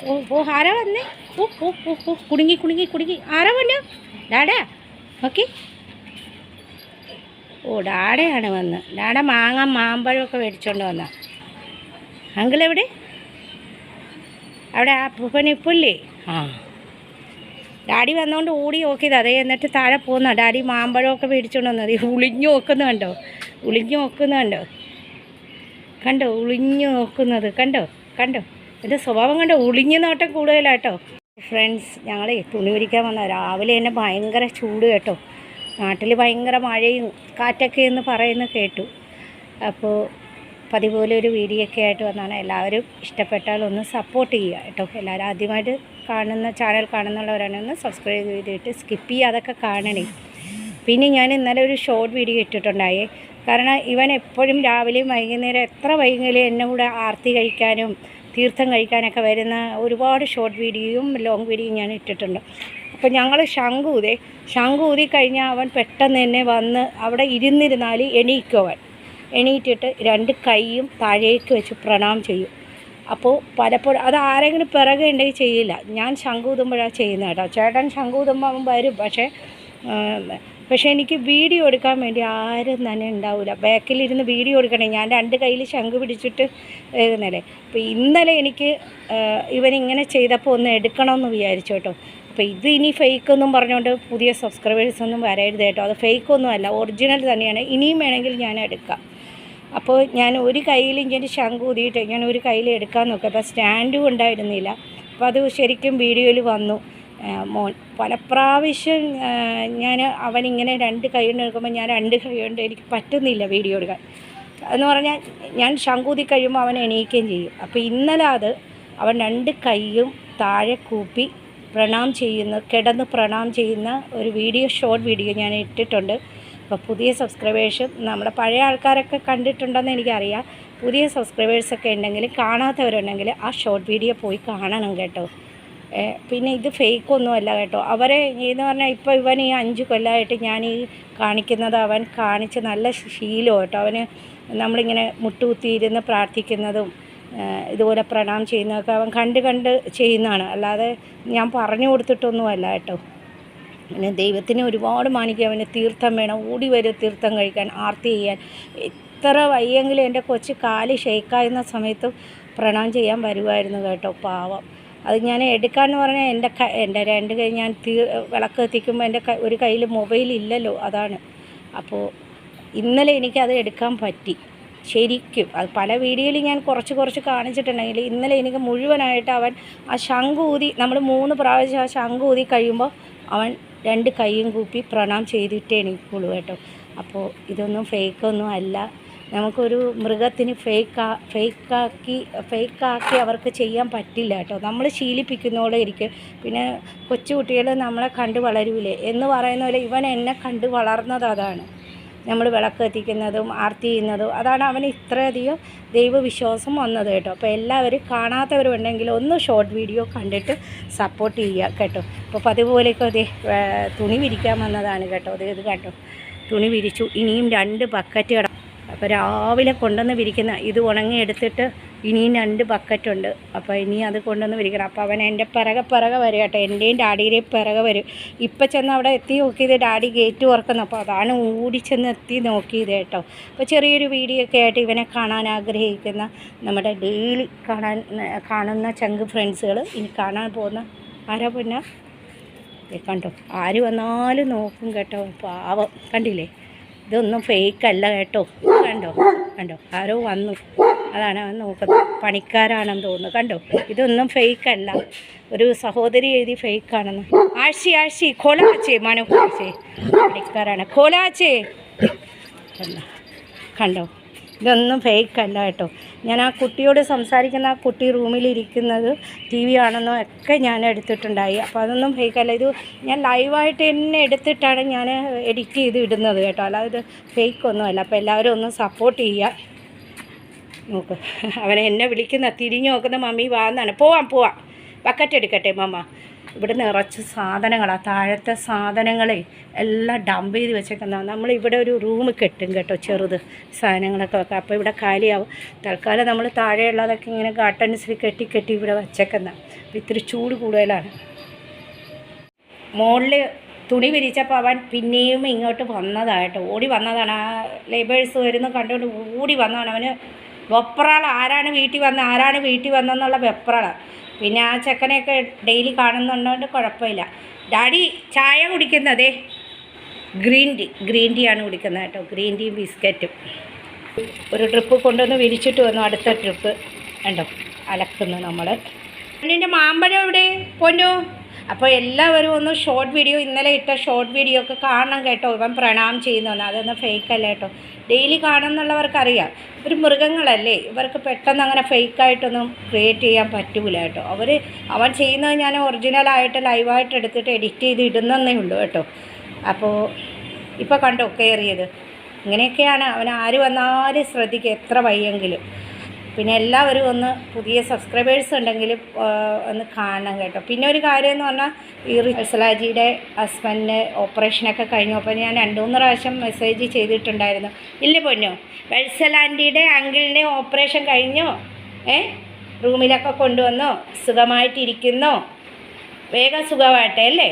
ഓ ഓ ആരാ വന്നേ? ഓ ഓ ഓ ഓ കുടുങ്ങി കുടുങ്ങി കുടുങ്ങി. ആരാ വന്നു? ഡാഡാ ഓക്കെ. ഓ ഡാഡയാണ് വന്ന്. ഡാഡ മാമ്പഴമൊക്കെ മേടിച്ചോണ്ട് വന്ന. അങ്കിൾ എവിടെ? അവിടെ ആ പൂപ്പനിപ്പില്ലേ? ആ ഡാഡി വന്നുകൊണ്ട് ഓടി നോക്കിയത് അതേ. എന്നിട്ട് താഴെ പോകുന്ന ഡാഡി മാമ്പഴമൊക്കെ മേടിച്ചോണ്ട് വന്നത്. ഉളിഞ്ഞു നോക്കുന്നത് കണ്ടോ? ഉളിഞ്ഞു നോക്കുന്നത് കണ്ടോ? കണ്ടോ ഒളിഞ്ഞു നോക്കുന്നത്? കണ്ടോ കണ്ടോ? എൻ്റെ സ്വഭാവം കണ്ടോ? ഒളിഞ്ഞു നോട്ടം കൂടുതലാട്ടോ. ഫ്രണ്ട്സ്, ഞങ്ങളെ തുണി വിരിക്കാൻ വന്ന രാവിലെ തന്നെ ഭയങ്കര ചൂട് കേട്ടോ. നാട്ടിൽ ഭയങ്കര മഴയും കാറ്റൊക്കെ എന്ന് പറയുന്നത് കേട്ടു. അപ്പോൾ പതിപോലെ ഒരു വീഡിയോ ഒക്കെ ആയിട്ട് വന്നാണ്. എല്ലാവരും ഇഷ്ടപ്പെട്ടാൽ ഒന്ന് സപ്പോർട്ട് ചെയ്യുക കേട്ടോ. എല്ലാവരും ആദ്യമായിട്ട് കാണുന്ന ചാനൽ കാണുന്നുള്ളവരാണ് ഒന്ന് സബ്സ്ക്രൈബ് ചെയ്തിട്ട് സ്കിപ്പ് ചെയ്യാതൊക്കെ കാണണേ. പിന്നെ ഞാൻ ഇന്നലെ ഒരു ഷോർട്ട് വീഡിയോ ഇട്ടിട്ടുണ്ടായേ. കാരണം ഇവൻ എപ്പോഴും രാവിലെയും വൈകുന്നേരം എത്ര വൈകുന്നേരം എന്നെ കൂടെ ആർത്തി കഴിക്കാനും തീർത്ഥം കഴിക്കാനൊക്കെ വരുന്ന ഒരുപാട് ഷോർട്ട് വീഡിയോയും ലോങ് വീഡിയോയും ഞാൻ ഇട്ടിട്ടുണ്ട്. അപ്പോൾ ഞങ്ങൾ ശംഖ് ഊതി കഴിഞ്ഞാൽ അവൻ പെട്ടെന്ന് തന്നെ വന്ന് അവിടെ ഇരുന്നിരുന്നാൽ എണീക്കും. അവൻ എണീറ്റിട്ട് രണ്ട് കൈയും താഴേക്ക് വെച്ച് പ്രണാം ചെയ്യും. അപ്പോൾ പലപ്പോഴും അത് ആരെങ്കിലും പിറകെ ഉണ്ടെങ്കിൽ ചെയ്യില്ല. ഞാൻ ശംഖ് ഊതുമ്പോഴാണ് ചെയ്യുന്നത് കേട്ടോ. ചേട്ടൻ ശംഖ് ഊതുമ്പോൾ അവൻ വരും. പക്ഷേ എനിക്ക് വീഡിയോ എടുക്കാൻ വേണ്ടി ആരും തന്നെ ഉണ്ടാവില്ല. ബാക്കിലിരുന്ന് വീഡിയോ എടുക്കണേ. ഞാൻ രണ്ട് കയ്യിൽ ശംഖ് പിടിച്ചിട്ട് എഴുതുന്നല്ലേ. അപ്പോൾ ഇന്നലെ എനിക്ക് ഇവനിങ്ങനെ ചെയ്തപ്പോൾ ഒന്ന് എടുക്കണമെന്ന് വിചാരിച്ചു കേട്ടോ. അപ്പോൾ ഇത് ഇനി ഫേക്കൊന്നും പറഞ്ഞുകൊണ്ട് പുതിയ സബ്സ്ക്രൈബേഴ്സൊന്നും വരരുത് കേട്ടോ. അത് ഫേക്കൊന്നും അല്ല, ഒറിജിനൽ തന്നെയാണ്. ഇനിയും വേണമെങ്കിൽ ഞാൻ എടുക്കാം. അപ്പോൾ ഞാൻ ഒരു കയ്യിൽ ഇങ്ങനെ ശംഖ് ഊതിയിട്ട് ഞാൻ ഒരു കയ്യിൽ എടുക്കാൻ നോക്കാം. അപ്പോൾ സ്റ്റാൻഡും ഉണ്ടായിരുന്നില്ല. അപ്പോൾ അത് ശരിക്കും വീഡിയോയിൽ വന്നു. മോൻ പല പ്രാവശ്യം ഞാൻ അവനിങ്ങനെ രണ്ട് കൈ കൊണ്ട് എടുക്കുമ്പോൾ ഞാൻ രണ്ട് കൈ കൊണ്ട് എനിക്ക് പറ്റുന്നില്ല വീഡിയോ എടുക്കാൻ. എന്ന് പറഞ്ഞാൽ ഞാൻ ശംഖൂതി കഴിയുമ്പോൾ അവൻ എണീക്കുകയും ചെയ്യും. അപ്പോൾ ഇന്നലെ അവൻ രണ്ട് കൈയും താഴെ കൂപ്പി കിടന്ന് പ്രണാം ചെയ്യുന്ന ഒരു ഷോർട്ട് വീഡിയോ ഞാൻ ഇട്ടിട്ടുണ്ട്. അപ്പോൾ പുതിയ സബ്സ്ക്രൈബേഴ്സും നമ്മുടെ പഴയ ആൾക്കാരൊക്കെ കണ്ടിട്ടുണ്ടെന്ന് എനിക്കറിയാം. പുതിയ സബ്സ്ക്രൈബേഴ്സൊക്കെ ഉണ്ടെങ്കിൽ കാണാത്തവരുണ്ടെങ്കിൽ ആ ഷോർട്ട് വീഡിയോ പോയി കാണണം കേട്ടോ. പിന്നെ ഇത് ഫേക്കൊന്നുമല്ല കേട്ടോ. അവരെ എന്ന് പറഞ്ഞാൽ ഇപ്പോൾ ഇവൻ ഈ 5 കൊല്ലമായിട്ട് ഞാൻ ഈ കാണിക്കുന്നത് അവൻ കാണിച്ച് നല്ല ശീലം കേട്ടോ. അവന് നമ്മളിങ്ങനെ മുട്ടുകുത്തിയിരുന്ന് പ്രാർത്ഥിക്കുന്നതും ഇതുപോലെ പ്രണാം ചെയ്യുന്നതൊക്കെ അവൻ കണ്ട് ചെയ്യുന്നതാണ്. അല്ലാതെ ഞാൻ പറഞ്ഞു കൊടുത്തിട്ടൊന്നുമല്ല കേട്ടോ. പിന്നെ ദൈവത്തിനെ ഒരുപാട് മാനിക്കുക. അവന് തീർത്ഥം വേണം, ഓടി വരും തീർത്ഥം കഴിക്കാൻ, ആർത്തി ചെയ്യാൻ. എത്ര വയ്യെങ്കിലും എൻ്റെ കൊച്ച് കാല് ഷെയ്ക്കായുന്ന സമയത്തും പ്രണാം ചെയ്യാൻ വരുമായിരുന്നു കേട്ടോ. പാവം. അത് ഞാൻ എടുക്കാമെന്ന് പറഞ്ഞാൽ എൻ്റെ രണ്ട് കൈ ഞാൻ വിളക്ക് എത്തിക്കുമ്പോൾ എൻ്റെ ഒരു കയ്യിൽ മൊബൈൽ ഇല്ലല്ലോ, അതാണ്. അപ്പോൾ ഇന്നലെ എനിക്കത് എടുക്കാൻ പറ്റി ശരിക്കും. അത് പല വീഡിയോയിൽ ഞാൻ കുറച്ച് കാണിച്ചിട്ടുണ്ടെങ്കിൽ ഇന്നലെ എനിക്ക് മുഴുവനായിട്ട് അവൻ ആ ശംഖ് ഊതി, നമ്മൾ 3 പ്രാവശ്യം ആ ശംഖ് ഊതി കഴിയുമ്പോൾ അവൻ രണ്ട് കൈയും കൂപ്പി പ്രണാം ചെയ്തിട്ടേ എണീക്കുള്ളൂ കേട്ടോ. അപ്പോൾ ഇതൊന്നും ഫേക്കൊന്നും അല്ല. നമുക്കൊരു മൃഗത്തിന് ഫേക്കാക്കി അവർക്ക് ചെയ്യാൻ പറ്റില്ല കേട്ടോ. നമ്മൾ ശീലിപ്പിക്കുന്നതോടെ ഇരിക്കും. പിന്നെ കൊച്ചുകുട്ടികൾ നമ്മളെ കണ്ട് വളരൂലേ എന്ന് പറയുന്ന പോലെ ഇവൻ എന്നെ കണ്ട് വളർന്നത് അതാണ്. നമ്മൾ വിളക്ക് എത്തിക്കുന്നതും ആർത്തി ചെയ്യുന്നതും അതാണ് അവന് ഇത്രയധികം ദൈവവിശ്വാസം വന്നത് കേട്ടോ. അപ്പോൾ എല്ലാവരും കാണാത്തവരുണ്ടെങ്കിൽ ഒന്ന് ഷോർട്ട് വീഡിയോ കണ്ടിട്ട് സപ്പോർട്ട് ചെയ്യുക കേട്ടോ. അപ്പോൾ പതിപോലെയൊക്കെ തുണി വിരിക്കാൻ വന്നതാണ് കേട്ടോ. ഇത് കേട്ടോ, തുണി വിരിച്ചു. ഇനിയും 2 ബക്കറ്റ് അപ്പോൾ രാവിലെ കൊണ്ടുവന്ന് വിരിക്കുന്ന ഇത് ഉണങ്ങിയെടുത്തിട്ട് ഇനിയും 2 ബക്കറ്റുണ്ട്. അപ്പോൾ ഇനി അത് കൊണ്ടുവന്ന് വിരിക്കണം. അപ്പോൾ അവൻ എൻ്റെ പിറകെ വരും കേട്ടോ. എൻ്റെയും ഡാഡിയുടെയും പിറകെ വരും. ഇപ്പം ചെന്ന് അവിടെ എത്തി നോക്കിയത് ഡാഡി ഗേറ്റ് തുറക്കുന്നു. അപ്പോൾ അതാണ് ഓടിച്ചെന്ന് എത്തി നോക്കിയത് കേട്ടോ. അപ്പോൾ ചെറിയൊരു വീഡിയോ ഒക്കെ ആയിട്ട് ഇവനെ കാണാൻ ആഗ്രഹിക്കുന്ന നമ്മുടെ ഡെയിലി കാണുന്ന ചങ്ക് ഫ്രണ്ട്സുകൾ ഇനി കാണാൻ പോകുന്ന ആരാ പൊന്നാ കണ്ടോ. ആര് വന്നാലും നോക്കും കേട്ടോ. പാവം കണ്ടില്ലേ. ഇതൊന്നും ഫേക്കല്ല കേട്ടോ. കണ്ടോ ആരോ വന്നു, അതാണ് അവൻ നോക്കുന്നത്. പണിക്കാരാണെന്ന് തോന്നുന്നു. കണ്ടോ, ഇതൊന്നും ഫേക്കല്ല. ഒരു സഹോദരി എഴുതി ഫേക്കാണെന്ന്. ആഴ്ച കോലാച്ചേ മനോഹരച്ചേ പണിക്കാരാണ്. കോലാച്ചേ കണ്ടോ, ഇതൊന്നും ഫേക്കല്ല കേട്ടോ. ഞാൻ ആ കുട്ടിയോട് സംസാരിക്കുന്ന ആ കുട്ടി റൂമിലിരിക്കുന്നത് TV ആണെന്നോ ഒക്കെ ഞാൻ എടുത്തിട്ടുണ്ടായി. അപ്പോൾ അതൊന്നും ഫേക്കല്ല. ഇത് ഞാൻ ലൈവായിട്ട് തന്നെ എടുത്തിട്ടാണ് ഞാൻ എഡിറ്റ് ചെയ്ത് ഇടുന്നത് കേട്ടോ. അല്ലാതെ ഇത് ഫേക്കൊന്നുമല്ല. അപ്പോൾ എല്ലാവരും ഒന്ന് സപ്പോർട്ട് ചെയ്യുക. നോക്ക്, അവനെ എന്നെ വിളിക്കുന്ന തിരിഞ്ഞു നോക്കുന്ന മമ്മി വാന്നാണ്. പോവാം ബക്കറ്റ് എടുക്കട്ടെ മമ്മ. ഇവിടെ നിറച്ച് സാധനങ്ങളാണ്. താഴത്തെ സാധനങ്ങളെ എല്ലാം ഡംപ് ചെയ്ത് വെച്ചേക്കുന്നതാണ്. നമ്മളിവിടെ ഒരു റൂം കെട്ടും കേട്ടോ, ചെറുത് സാധനങ്ങളൊക്കെ വെക്കാം. അപ്പോൾ ഇവിടെ കാലിയാവും. തൽക്കാലം നമ്മൾ താഴെയുള്ളതൊക്കെ ഇങ്ങനെ ഗാർട്ടൻസിൽ കെട്ടി ഇവിടെ വെച്ചേക്കുന്നതാണ്. അപ്പോൾ ഇത്തിരി ചൂട് കൂടുതലാണ്. മുകളിൽ തുണി വിരിച്ചപ്പോൾ അവൻ പിന്നെയും ഇങ്ങോട്ട് വന്നതായിട്ട് ഓടി വന്നതാണ്. ആ ലേബേഴ്സ് വരുന്നു കണ്ടുകൊണ്ട് ഓടി വന്നതാണ്. അവന് വെപ്രാള, ആരാണ് വീട്ടിൽ വന്നെന്നുള്ള വെപ്രാളാണ്. പിന്നെ ആ ചെക്കനെയൊക്കെ ഡെയിലി കാണുന്നുണ്ടോണ്ട് കുഴപ്പമില്ല. ഡാഡി ചായ കുടിക്കുന്നതേ ഗ്രീൻ ടീയാണ് കുടിക്കുന്നത് കേട്ടോ. ഗ്രീൻ ടീയും ബിസ്ക്കറ്റും. ഒരു ട്രിപ്പ് കൊണ്ടുവന്ന് വിരിച്ചിട്ട് വന്നു. അടുത്ത ട്രിപ്പ് കണ്ടോ അലക്കുന്നു നമ്മൾ. എൻ്റെ മാമ്പഴം എവിടെ പൊന്നു? അപ്പോൾ എല്ലാവരും ഒന്ന് ഷോർട്ട് വീഡിയോ, ഇന്നലെ ഇട്ട ഷോർട്ട് വീഡിയോ ഒക്കെ കാണണം കേട്ടോ. ഇവൻ പ്രണാം ചെയ്യുന്നതെന്ന്, അതൊന്നും ഫേക്കല്ല കേട്ടോ. ഡെയിലി കാണുമെന്നുള്ളവർക്കറിയാം. ഇവർ മൃഗങ്ങളല്ലേ, ഇവർക്ക് പെട്ടെന്ന് അങ്ങനെ ഫേക്കായിട്ടൊന്നും ക്രിയേറ്റ് ചെയ്യാൻ പറ്റൂല കേട്ടോ. അവൻ ചെയ്യുന്നത് ഞാൻ ഒറിജിനലായിട്ട് ലൈവായിട്ട് എടുത്തിട്ട് എഡിറ്റ് ചെയ്ത് ഇടുന്നതേ ഉള്ളൂ കേട്ടോ. അപ്പോൾ ഇപ്പോൾ കണ്ടോ കയറിയത്. ഇങ്ങനെയൊക്കെയാണ് അവൻ. ആര് വന്നാലും ശ്രദ്ധിക്കുക, എത്ര വയ്യെങ്കിലും. പിന്നെ എല്ലാവരും ഒന്ന് പുതിയ സബ്സ്ക്രൈബേഴ്സ് ഉണ്ടെങ്കിലും ഒന്ന് കാണണം കേട്ടോ. പിന്നെ ഒരു കാര്യം എന്ന് പറഞ്ഞാൽ ഈ വത്സലാജിയുടെ ഹസ്ബൻഡിൻ്റെ ഓപ്പറേഷനൊക്കെ കഴിഞ്ഞപ്പോൾ ഞാൻ 2-3 പ്രാവശ്യം മെസ്സേജ് ചെയ്തിട്ടുണ്ടായിരുന്നു. ഇല്ല പൊന്നോ, വത്സലാൻറ്റിയുടെ അങ്കിളിൻ്റെ ഓപ്പറേഷൻ കഴിഞ്ഞോ? റൂമിലൊക്കെ കൊണ്ടുവന്നോ? സുഖമായിട്ടിരിക്കുന്നോ? വേഗം സുഖമായിട്ടേ അല്ലേ?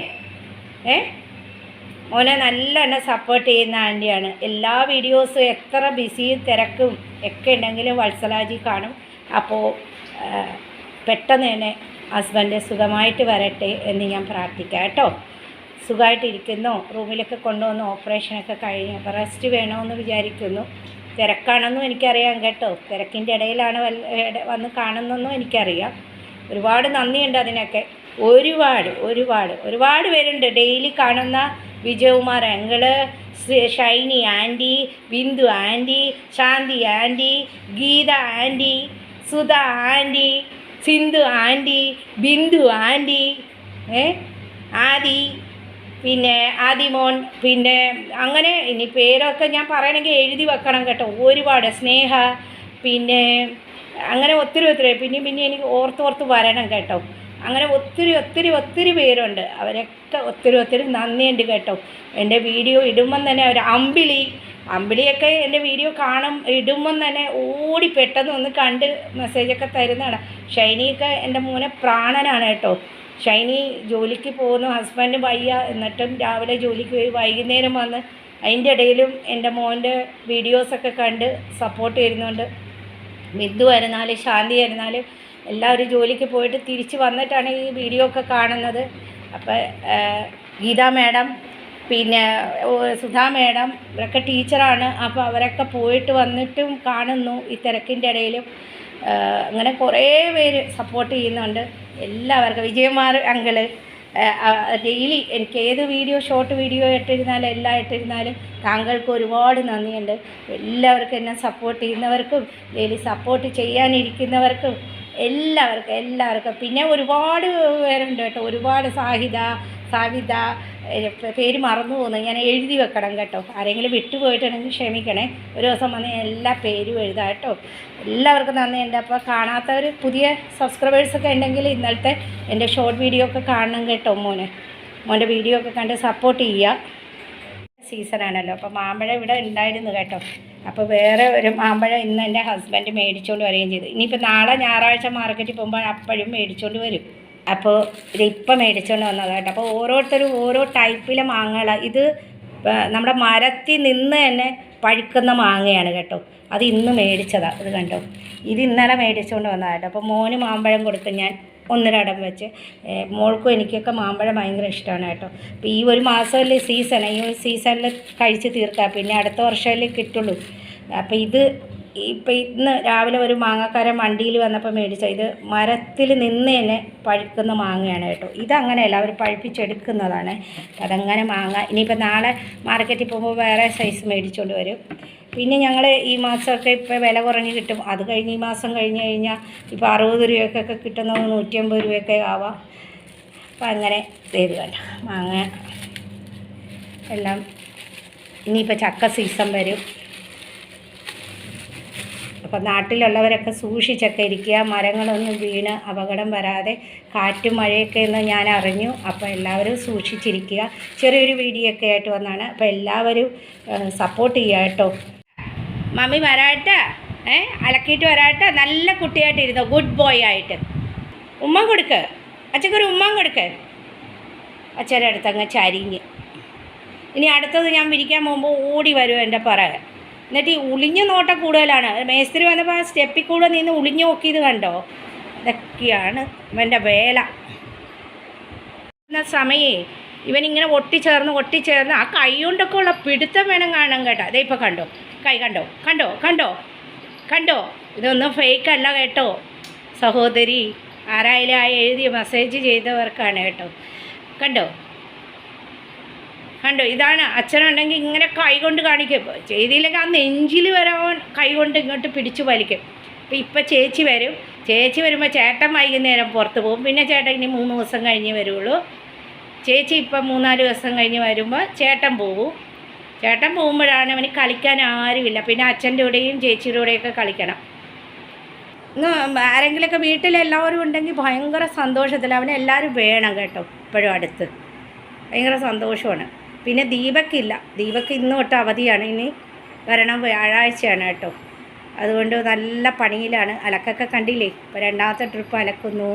മോനെ നല്ലോണം സപ്പോർട്ട് ചെയ്യുന്ന ആൻറ്റിയാണ്. എല്ലാ വീഡിയോസും എത്ര ബിസിയും തിരക്കും ഒക്കെ ഉണ്ടെങ്കിലും വത്സലാജി കാണും. അപ്പോൾ പെട്ടെന്ന് തന്നെ ഹസ്ബൻഡ് സുഖമായിട്ട് വരട്ടെ എന്ന് ഞാൻ പ്രാർത്ഥിക്കാം കേട്ടോ. സുഖമായിട്ടിരിക്കുന്നു. റൂമിലൊക്കെ കൊണ്ടുവന്ന് ഓപ്പറേഷനൊക്കെ കഴിഞ്ഞു. അപ്പോൾ റെസ്റ്റ് വേണമെന്ന് വിചാരിക്കുന്നു. തിരക്കാണെന്നും എനിക്കറിയാം കേട്ടോ. തിരക്കിൻ്റെ ഇടയിലാണ് വന്ന് കാണുന്നതെന്നും എനിക്കറിയാം. ഒരുപാട് നന്ദിയുണ്ട് അതിനൊക്കെ. ഒരുപാട് പേരുണ്ട് ഡെയിലി കാണുന്ന. Vijayakumar uncle, Shiny aunty, Bindu aunty, Shanthi aunty, Geetha aunty, Sudha aunty, Sindhu aunty, Bindu aunty, Aadi, പിന്നെ ആദിമോൻ, പിന്നെ അങ്ങനെ ഇനി പേരൊക്കെ ഞാൻ പറയണമെങ്കിൽ എഴുതി വെക്കണം കേട്ടോ. ഒരുപാട് സ്നേഹ, പിന്നെ അങ്ങനെ ഒത്തിരി പിന്നെ എനിക്ക് ഓർത്ത് വരണം കേട്ടോ. അങ്ങനെ ഒത്തിരി പേരുണ്ട്. അവരൊക്കെ ഒത്തിരി നന്ദിയുണ്ട് കേട്ടോ. എൻ്റെ വീഡിയോ ഇടുമ്പം തന്നെ അവർ അമ്പിളിയൊക്കെ എൻ്റെ വീഡിയോ ഇടുമ്പം തന്നെ ഓടി പെട്ടെന്ന് ഒന്ന് കണ്ട് മെസ്സേജൊക്കെ തരുന്നതാണ്. ഷൈനിയൊക്കെ എൻ്റെ മോനെ പ്രാണനാണ് കേട്ടോ. ഷൈനി ജോലിക്ക് പോകുന്നു, ഹസ്ബൻഡ് വയ്യ, എന്നിട്ടും രാവിലെ ജോലിക്ക് പോയി വൈകുന്നേരം വന്ന് അതിൻ്റെ ഇടയിലും എൻ്റെ മോൻ്റെ വീഡിയോസൊക്കെ കണ്ട് സപ്പോർട്ട് ചെയ്യുന്നുണ്ട്. ബിന്ദു ആയിരുന്നാലും ശാന്തി ആയിരുന്നാലും എല്ലാവരും ജോലിക്ക് പോയിട്ട് തിരിച്ച് വന്നിട്ടാണ് ഈ വീഡിയോ ഒക്കെ കാണുന്നത്. അപ്പോൾ ഗീതാ മാഡം, പിന്നെ സുധാ മാഡം ഇവരൊക്കെ ടീച്ചറാണ്. അപ്പോൾ അവരൊക്കെ പോയിട്ട് വന്നിട്ടും കാണുന്നു ഈ തിരക്കിൻ്റെ ഇടയിലും. അങ്ങനെ കുറേ പേര് സപ്പോർട്ട് ചെയ്യുന്നുണ്ട്. എല്ലാവർക്കും വിജയകുമാർ അങ്കിള് ഡെയിലി എനിക്ക് ഏത് വീഡിയോ ഷോർട്ട് വീഡിയോ ഇട്ടിരുന്നാലും എല്ലാം ഇട്ടിരുന്നാലും താങ്കൾക്ക് ഒരുപാട് നന്ദിയുണ്ട്. എല്ലാവർക്കും എന്നെ സപ്പോർട്ട് ചെയ്യുന്നവർക്കും ഡെയിലി സപ്പോർട്ട് ചെയ്യാനിരിക്കുന്നവർക്കും എല്ലാവർക്കും പിന്നെ ഒരുപാട് പേരുണ്ട് കേട്ടോ. ഒരുപാട് സാവിത പേര് മറന്നു പോകുന്നു. ഞാൻ എഴുതി വെക്കണം കേട്ടോ. ആരെങ്കിലും വിട്ടുപോയിട്ടുണ്ടെങ്കിൽ ക്ഷമിക്കണേ. ഒരു ദിവസം വന്ന് എല്ലാ പേരും എഴുതാം കേട്ടോ. എല്ലാവർക്കും നന്ദിയുണ്ട്. അപ്പോൾ കാണാത്തവർ പുതിയ സബ്സ്ക്രൈബേഴ്സൊക്കെ ഉണ്ടെങ്കിൽ ഇന്നലത്തെ എൻ്റെ ഷോർട്ട് വീഡിയോ ഒക്കെ കാണണം കേട്ടോ. മോൻ്റെ വീഡിയോ ഒക്കെ കണ്ട് സപ്പോർട്ട് ചെയ്യുക. സീസണാണല്ലോ. അപ്പോൾ മാമ്പഴം ഇവിടെ ഉണ്ടായിരുന്നു കേട്ടോ. അപ്പോൾ വേറെ ഒരു മാമ്പഴം ഇന്ന് എൻ്റെ ഹസ്ബൻഡ് മേടിച്ചുകൊണ്ട് വരികയും ചെയ്തു. ഇനിയിപ്പോൾ നാളെ ഞായറാഴ്ച മാർക്കറ്റിൽ പോകുമ്പോൾ അപ്പോഴും മേടിച്ചുകൊണ്ട് വരും. അപ്പോൾ ഇതിപ്പം മേടിച്ചുകൊണ്ട് വന്നതാണ് കേട്ടോ. അപ്പോൾ ഓരോരുത്തരും ഓരോ ടൈപ്പിലെ മാങ്ങകളാണ്. ഇത് നമ്മുടെ മരത്തിൽ നിന്ന് തന്നെ പഴുക്കുന്ന മാങ്ങയാണ് കേട്ടോ. അത് ഇന്ന് മേടിച്ചതാണ്. ഇത് കണ്ടോ, ഇത് ഇന്നലെ മേടിച്ചുകൊണ്ട് വന്നതാണ് കേട്ടോ. അപ്പോൾ മോന് മാമ്പഴം കൊടുക്കും ഞാൻ 1 അടം വെച്ച്. മോൾക്കും എനിക്കൊക്കെ മാമ്പഴം ഭയങ്കര ഇഷ്ടമാണ് കേട്ടോ. അപ്പോൾ ഈ ഒരു മാസമല്ലേ സീസൺ, ഈ ഒരു സീസണിൽ കഴിച്ച് തീർക്കാം. പിന്നെ അടുത്ത വർഷമല്ലേ കിട്ടുള്ളൂ. അപ്പോൾ ഇപ്പം ഇന്ന് രാവിലെ ഒരു മാങ്ങക്കാരൻ വണ്ടിയിൽ വന്നപ്പോൾ മേടിച്ച ഇത് മരത്തിൽ നിന്ന് തന്നെ പഴുക്കുന്ന മാങ്ങയാണ് കേട്ടോ. ഇതങ്ങനെയല്ല, അവർ പഴുപ്പിച്ചെടുക്കുന്നതാണ്. അതങ്ങനെ മാങ്ങ. ഇനിയിപ്പോൾ നാളെ മാർക്കറ്റിൽ പോകുമ്പോൾ വേറെ സൈസ് മേടിച്ചുകൊണ്ട് വരും. പിന്നെ ഞങ്ങൾ ഈ മാസമൊക്കെ ഇപ്പോൾ വില കുറഞ്ഞ് കിട്ടും. അത് കഴിഞ്ഞ് ഈ മാസം കഴിഞ്ഞ് കഴിഞ്ഞാൽ ഇപ്പോൾ 60 രൂപയ്ക്കൊക്കെ കിട്ടുന്നത് 150 രൂപയൊക്കെ ആവാം. അപ്പം അങ്ങനെ ചെയ്ത് വേണ്ട മാങ്ങ എല്ലാം. ഇനിയിപ്പോൾ ചക്ക സീസൺ വരും. അപ്പോൾ നാട്ടിലുള്ളവരൊക്കെ സൂക്ഷിച്ചൊക്കെ ഇരിക്കുക, മരങ്ങളൊന്നും വീണ് അപകടം വരാതെ, കാറ്റും മഴയൊക്കെ എന്ന് ഞാൻ അറിഞ്ഞു. അപ്പോൾ എല്ലാവരും സൂക്ഷിച്ചിരിക്കുക. ചെറിയൊരു വീഡിയോ ഒക്കെ ആയിട്ട് വന്നാണ്. അപ്പോൾ എല്ലാവരും സപ്പോർട്ട് ചെയ്യുക കേട്ടോ. മമ്മി വരാട്ടെ, അലക്കിയിട്ട് വരാട്ടെ. നല്ല കുട്ടിയായിട്ടിരുന്നോ, ഗുഡ് ബോയ് ആയിട്ട്. ഉമ്മ കൊടുക്ക്, അച്ഛക്കൊരു ഉമ്മ കൊടുക്ക്. അച്ഛൻ്റെ അടുത്ത് അങ്ങ് ചരിഞ്ഞ്. ഇനി അടുത്തത് ഞാൻ വിരിക്കാൻ പോകുമ്പോൾ ഓടി വരും എൻ്റെ പുറകെ. എന്നിട്ട് ഈ ഉളിഞ്ഞ നോട്ടം കൂടുതലാണ്. മേസ്ത്രി വന്നപ്പോൾ ആ സ്റ്റെപ്പിൽ കൂടെ നിന്ന് ഉളിഞ്ഞു നോക്കിയത് കണ്ടോ? ഇതൊക്കെയാണ് ഇവൻ്റെ വേല. സമയേ ഇവനിങ്ങനെ ഒട്ടിച്ചേർന്ന് ആ കൈ കൊണ്ടൊക്കെ ഉള്ള പിടുത്തം വേണം കാണാൻ കേട്ടോ. അതേ ഇപ്പോൾ കണ്ടോ, കൈ കണ്ടോ. ഇതൊന്നും ഫേക്ക് അല്ല കേട്ടോ സഹോദരി. ആരായാലും ആ എഴുതിയ മെസ്സേജ് ചെയ്തവർക്കാണ് കേട്ടോ. കണ്ടോ, ഇതാണ്. അച്ഛനുണ്ടെങ്കിൽ ഇങ്ങനെ കൈ കൊണ്ട് കാണിക്കും. ചെയ്തില്ലെങ്കിൽ ആ നെഞ്ചിൽ വരാൻ കൈ കൊണ്ട് ഇങ്ങോട്ട് പിടിച്ചു വലിക്കും. അപ്പോൾ ഇപ്പം ചേച്ചി വരുമ്പോൾ ചേട്ടൻ വൈകുന്നേരം പുറത്ത് പോകും. പിന്നെ ചേട്ടൻ ഇനി 3 ദിവസം കഴിഞ്ഞ് വരുള്ളൂ. ചേച്ചി ഇപ്പം 3-4 ദിവസം കഴിഞ്ഞ് വരുമ്പോൾ ചേട്ടൻ പോകുമ്പോഴാണ് അവന് കളിക്കാൻ ആരുമില്ല. പിന്നെ അച്ഛൻ്റെ കൂടെയും ചേച്ചിയുടെ കൂടെയൊക്കെ കളിക്കണം. ആരെങ്കിലുമൊക്കെ വീട്ടിലെല്ലാവരും ഉണ്ടെങ്കിൽ ഭയങ്കര സന്തോഷത്തിൽ അവനെല്ലാവരും വേണം കേട്ടോ. ഇപ്പോഴും അടുത്ത് ഭയങ്കര സന്തോഷമാണ്. പിന്നെ ദീപക്ക് ഇന്ന് തൊട്ട് അവധിയാണ്. ഇനി വരണം വ്യാഴാഴ്ചയാണ് കേട്ടോ. അതുകൊണ്ട് നല്ല പണിയിലാണ്. അലക്കൊക്കെ കണ്ടില്ലേ, ഇപ്പോൾ 2ാമത്തെ ട്രിപ്പ് അലക്കുന്നു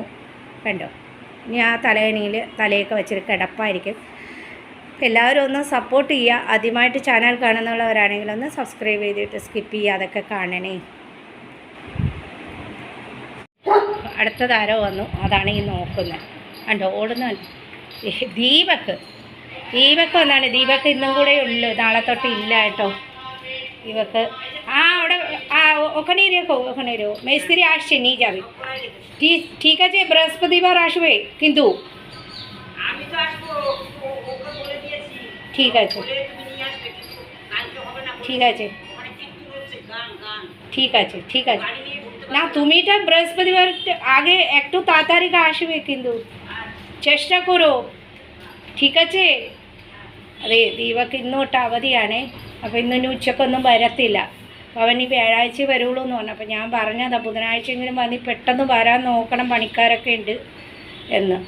കണ്ടോ. ഇനി ആ തലയൊക്കെ വെച്ചിട്ട് കിടപ്പായിരിക്കും. എല്ലാവരും ഒന്ന് സപ്പോർട്ട് ചെയ്യുക. ആദ്യമായിട്ട് ചാനൽ കാണുന്നവരാണെങ്കിൽ ഒന്ന് സബ്സ്ക്രൈബ് ചെയ്തിട്ട് സ്കിപ്പ് ചെയ്യുക, അതൊക്കെ കാണണേ. അടുത്തതാരോ വന്നു, അതാണ് ഈ നോക്കുന്നത് കണ്ടോ, ഓടുന്നുണ്ട്. ദീപക്ക് വന്നാണ്. ദീപക്ക് ഇന്നും കൂടെ ഉള്ളു, നാളെ തൊട്ട് ഇല്ല കേട്ടോ. दीवक ओखने रो मेस्त्री आसछे निये जाबे ठीक आछे बृहस्पतिवार आसबे किन्तु ठीक आछे ठीक आछे ठीक आछे ठीक आछे ना तुमी तो बृहस्पतिवार आगे एकटू ताड़ाताड़ी आसबे किन्तु चेष्टा करो ठीक आछे अरे दीवक इन्नोട്ട് അവധിയാണേ അപ്പോൾ ഇന്ന് ഉച്ചക്കൊന്നും വരത്തില്ല അവൻ ഈ വ്യാഴാഴ്ച വരുള്ളൂ എന്ന് പറഞ്ഞു അപ്പോൾ ഞാൻ പറഞ്ഞതാ ബുധനാഴ്ചയെങ്കിലും വന്ന് പെട്ടെന്ന് വരാൻ നോക്കണം പണിക്കാരൊക്കെ ഉണ്ട് എന്ന്